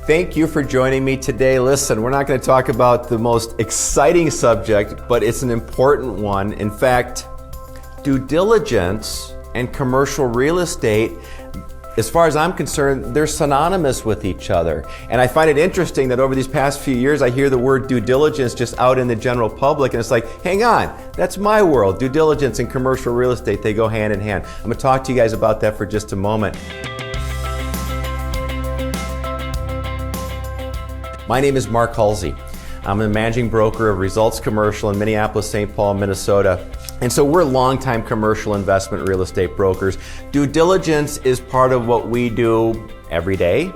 Thank you for joining me today. Listen, we're not going to talk about the most exciting subject, but it's an important one. In fact, due diligence and commercial real estate, as far as I'm concerned, they're synonymous with each other. And I find it interesting that over these past few years, I hear the word due diligence just out in the general public, and it's like, hang on, that's my world. Due diligence and commercial real estate, they go hand in hand. I'm going to talk to you guys about that for just a moment. My name is Mark Hulsey. I'm the managing broker of Results Commercial in Minneapolis, St. Paul, Minnesota. And so we're longtime commercial investment real estate brokers. Due diligence is part of what we do every day.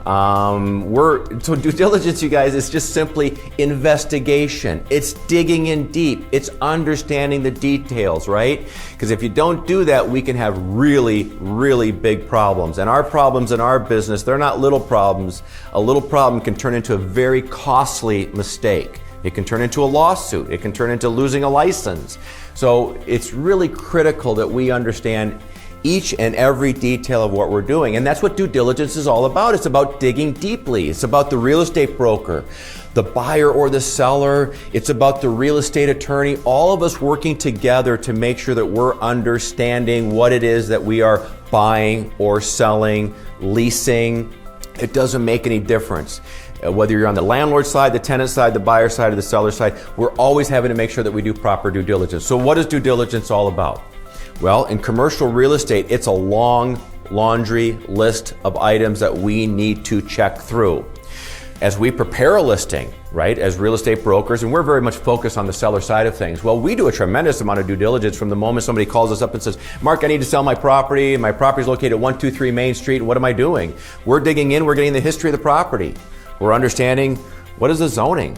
So due diligence, you guys, is just simply investigation. It's digging in deep. It's understanding the details, right? Because if you don't do that, we can have really, really big problems. And our problems in our business, they're not little problems. A little problem can turn into a very costly mistake. It can turn into a lawsuit. It can turn into losing a license. So it's really critical that we understand each and every detail of what we're doing. And that's what due diligence is all about. It's about digging deeply. It's about the real estate broker, the buyer or the seller. It's about the real estate attorney, all of us working together to make sure that we're understanding what it is that we are buying or selling, leasing. It doesn't make any difference. Whether you're on the landlord side, the tenant side, the buyer side, or the seller side, we're always having to make sure that we do proper due diligence. So what is due diligence all about? Well, in commercial real estate, it's a long laundry list of items that we need to check through. As we prepare a listing, right, as real estate brokers, and we're very much focused on the seller side of things, well, we do a tremendous amount of due diligence from the moment somebody calls us up and says, Mark, I need to sell my property. My property is located at 123 Main Street. What am I doing? We're digging in. We're getting the history of the property. We're understanding what is the zoning?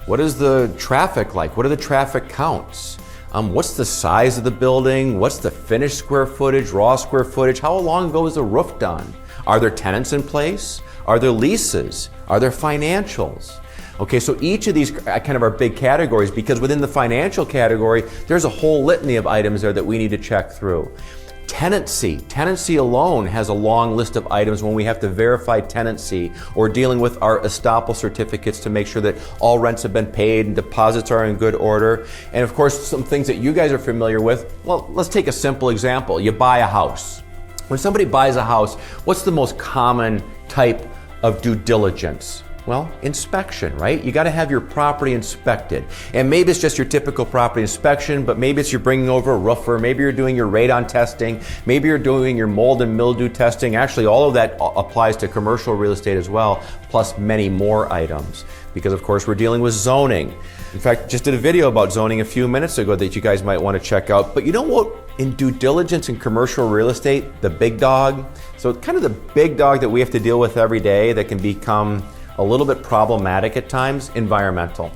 What is the traffic like? What are the traffic counts? What's the size of the building? What's the finished square footage, raw square footage? How long ago was the roof done? Are there tenants in place? Are there leases? Are there financials? Okay, so each of these kind of are big categories, because within the financial category, there's a whole litany of items there that we need to check through. Tenancy alone has a long list of items when we have to verify tenancy, or dealing with our estoppel certificates to make sure that all rents have been paid and deposits are in good order. And of course, some things that you guys are familiar with. Well, let's take a simple example. You buy a house. When somebody buys a house, what's the most common type of due diligence? Well, inspection, right? You got to have your property inspected. And maybe it's just your typical property inspection, but maybe it's you're bringing over a roofer, maybe you're doing your radon testing, maybe you're doing your mold and mildew testing. Actually, all of that applies to commercial real estate as well, plus many more items, because of course we're dealing with zoning. In fact, just did a video about zoning a few minutes ago that you guys might want to check out. But you know what? In due diligence in commercial real estate, the big dog, so kind of the big dog that we have to deal with every day that can become a little bit problematic at times, environmental.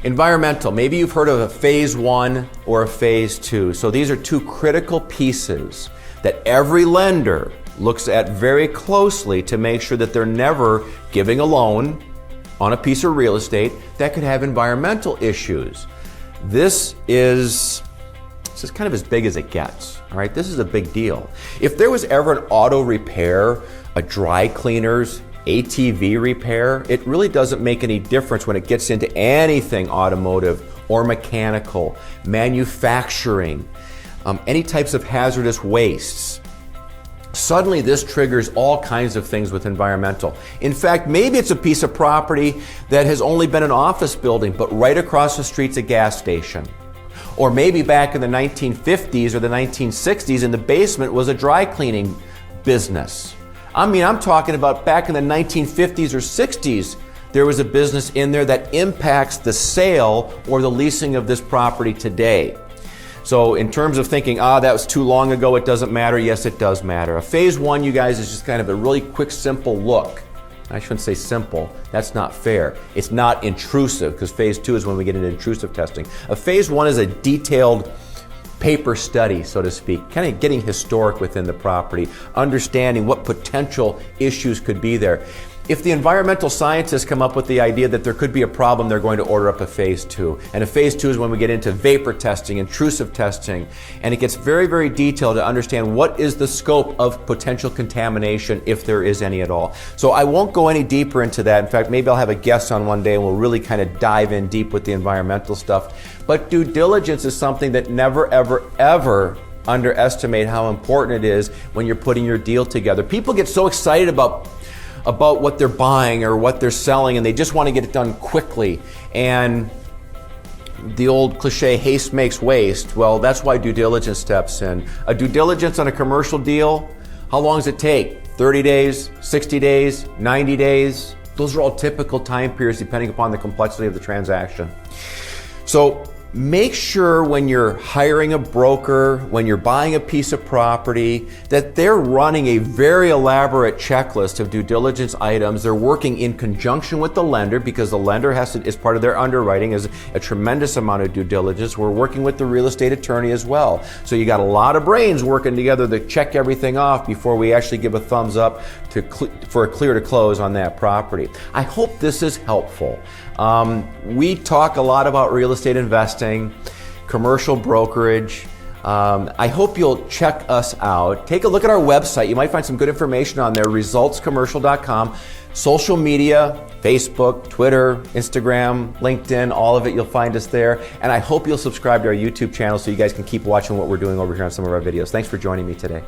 Environmental, maybe you've heard of a phase 1 or a phase 2. So these are two critical pieces that every lender looks at very closely to make sure that they're never giving a loan on a piece of real estate that could have environmental issues. This is kind of as big as it gets, all right? This is a big deal. If there was ever an auto repair, a dry cleaners, ATV repair, it really doesn't make any difference when it gets into anything automotive or mechanical, manufacturing, any types of hazardous wastes. Suddenly this triggers all kinds of things with environmental. In fact, maybe it's a piece of property that has only been an office building, but right across the street's a gas station. Or maybe back in the 1950s or the 1960s, in the basement was a dry cleaning business. I mean, I'm talking about back in the 1950s or 60s, there was a business in there that impacts the sale or the leasing of this property today. So in terms of thinking, that was too long ago, it doesn't matter, yes, it does matter. A phase 1, you guys, is just kind of a really quick, simple look. I shouldn't say simple, that's not fair. It's not intrusive, because phase 2 is when we get into intrusive testing. A phase 1 is a detailed paper study, so to speak, kind of getting historic within the property, understanding what potential issues could be there. If the environmental scientists come up with the idea that there could be a problem, they're going to order up a phase 2. And a phase 2 is when we get into vapor testing, intrusive testing, and it gets very, very detailed to understand what is the scope of potential contamination, if there is any at all. So I won't go any deeper into that. In fact, maybe I'll have a guest on one day and we'll really kind of dive in deep with the environmental stuff. But due diligence is something that never, ever, ever underestimate how important it is when you're putting your deal together. People get so excited about what they're buying or what they're selling, and they just want to get it done quickly. And the old cliche, haste makes waste. Well, that's why due diligence steps in. A due diligence on a commercial deal, how long does it take? 30 days, 60 days, 90 days? Those are all typical time periods depending upon the complexity of the transaction. So make sure when you're hiring a broker, when you're buying a piece of property, that they're running a very elaborate checklist of due diligence items. They're working in conjunction with the lender, because the lender is part of their underwriting, is a tremendous amount of due diligence. We're working with the real estate attorney as well. So you got a lot of brains working together to check everything off before we actually give a thumbs up for a clear to close on that property. I hope this is helpful. We talk a lot about real estate investing, commercial brokerage. I hope you'll check us out. Take a look at our website. You might find some good information on there, resultscommercial.com. Social media, Facebook, Twitter, Instagram, LinkedIn, all of it, you'll find us there. And I hope you'll subscribe to our YouTube channel so you guys can keep watching what we're doing over here on some of our videos. Thanks for joining me today.